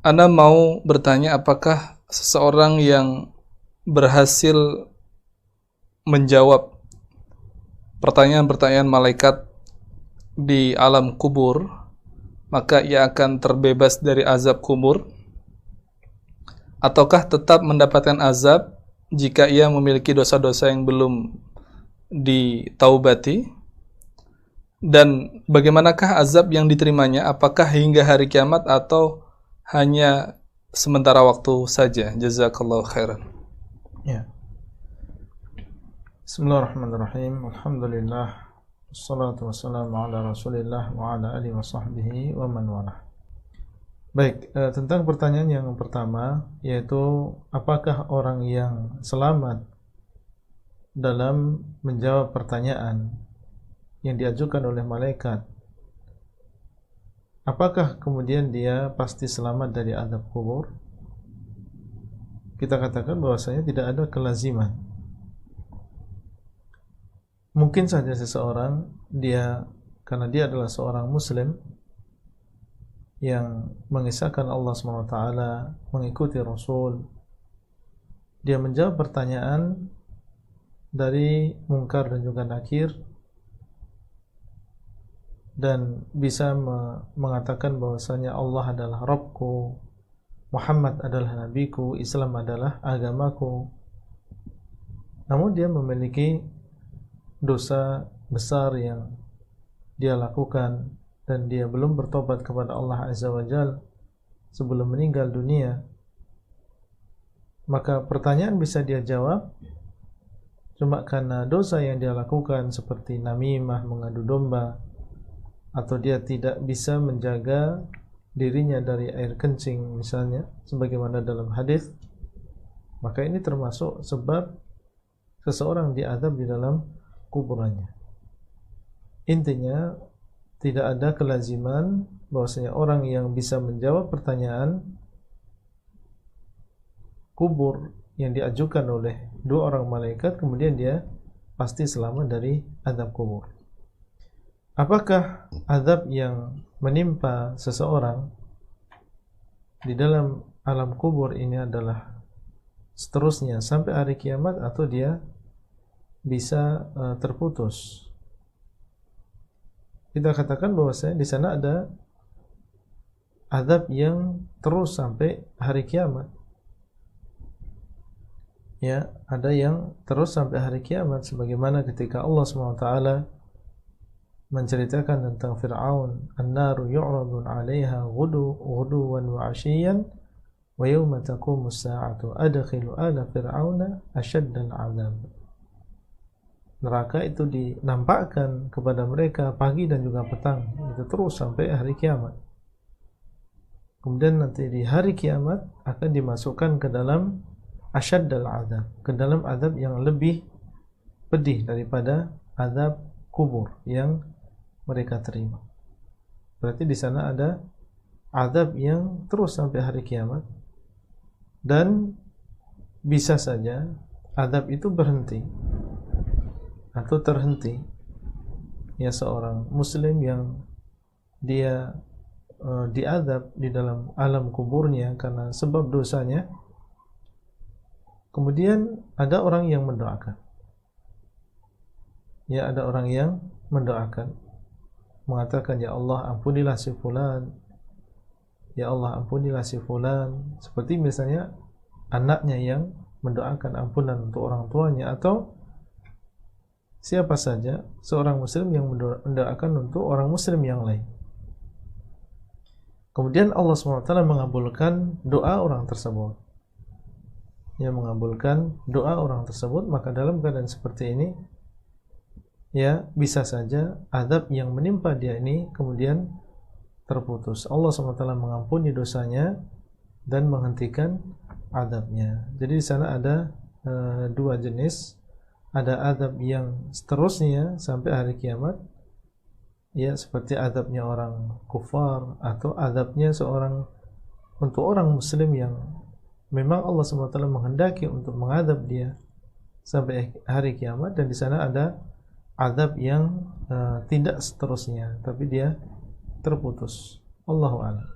Ana mau bertanya, apakah seseorang yang berhasil menjawab pertanyaan-pertanyaan malaikat di alam kubur, maka ia akan terbebas dari azab kubur, ataukah tetap mendapatkan azab jika ia memiliki dosa-dosa yang belum ditaubati? Dan bagaimanakah azab yang diterimanya? Apakah hingga hari kiamat atau hanya sementara waktu saja? Jazakallahu khairan. Ya. Bismillahirrahmanirrahim. Alhamdulillah. Wassalatu wassalamu ala Rasulillah wa ala alihi wa sahbihi wa man walah. Baik, tentang pertanyaan yang pertama, yaitu apakah orang yang selamat dalam menjawab pertanyaan yang diajukan oleh malaikat, apakah kemudian dia pasti selamat dari azab kubur? Kita katakan bahwasanya tidak ada kelaziman. Mungkin saja seseorang karena dia adalah seorang muslim yang mengisahkan Allah SWT, mengikuti Rasul, dia menjawab pertanyaan dari Munkar dan juga Nakir, dan bisa mengatakan bahwasanya Allah adalah Rabbku, Muhammad adalah Nabiku, Islam adalah agamaku. Namun dia memiliki dosa besar yang dia lakukan dan dia belum bertobat kepada Allah Azza wa Jalla sebelum meninggal dunia, maka pertanyaan bisa dia jawab cuma karena dosa yang dia lakukan seperti namimah, mengadu domba, atau dia tidak bisa menjaga dirinya dari air kencing misalnya, sebagaimana dalam hadis, maka ini termasuk sebab seseorang diazab di dalam kuburannya. Intinya tidak ada kelaziman bahwasanya orang yang bisa menjawab pertanyaan kubur yang diajukan oleh dua orang malaikat kemudian dia pasti selamat dari azab kubur. Apakah azab yang menimpa seseorang di dalam alam kubur ini adalah seterusnya sampai hari kiamat atau dia bisa terputus? Kita katakan bahwasanya di sana ada azab yang terus sampai hari kiamat. Ya, ada yang terus sampai hari kiamat, sebagaimana ketika Allah SWT menceritakan tentang Fir'aun, an-naru yu'radun 'alaiha ghuduwan wa 'ashiyyan wa yawma taqumus sa'atu adkhilu ala fir'auna asyaddal 'adzab. Neraka itu dinampakkan kepada mereka pagi dan juga petang, itu terus sampai hari kiamat. Kemudian nanti di hari kiamat akan dimasukkan ke dalam asyaddal 'adzab, ke dalam azab yang lebih pedih daripada azab kubur yang mereka terima. Berarti di sana ada azab yang terus sampai hari kiamat, dan bisa saja azab itu berhenti atau terhenti. Ya, seorang muslim yang dia diazab di dalam alam kuburnya karena sebab dosanya, kemudian ada orang yang mendoakan. Ya, ada orang yang mendoakan, mengatakan, ya Allah ampunilah si fulan, ya Allah ampunilah si fulan, seperti misalnya anaknya yang mendoakan ampunan untuk orang tuanya, atau siapa saja seorang muslim yang mendoakan untuk orang muslim yang lain. Kemudian Allah SWT mengabulkan doa orang tersebut. Ya, mengabulkan doa orang tersebut, maka dalam keadaan seperti ini, ya, bisa saja azab yang menimpa dia ini kemudian terputus. Allah SWT mengampuni dosanya dan menghentikan azabnya. Jadi di sana ada dua jenis. Ada azab yang seterusnya sampai hari kiamat, ya, seperti azabnya orang kufar, atau azabnya untuk orang muslim yang memang Allah SWT menghendaki untuk mengadab dia sampai hari kiamat. Dan di sana ada azab yang tidak seterusnya, tapi dia terputus. Allahu a'lam.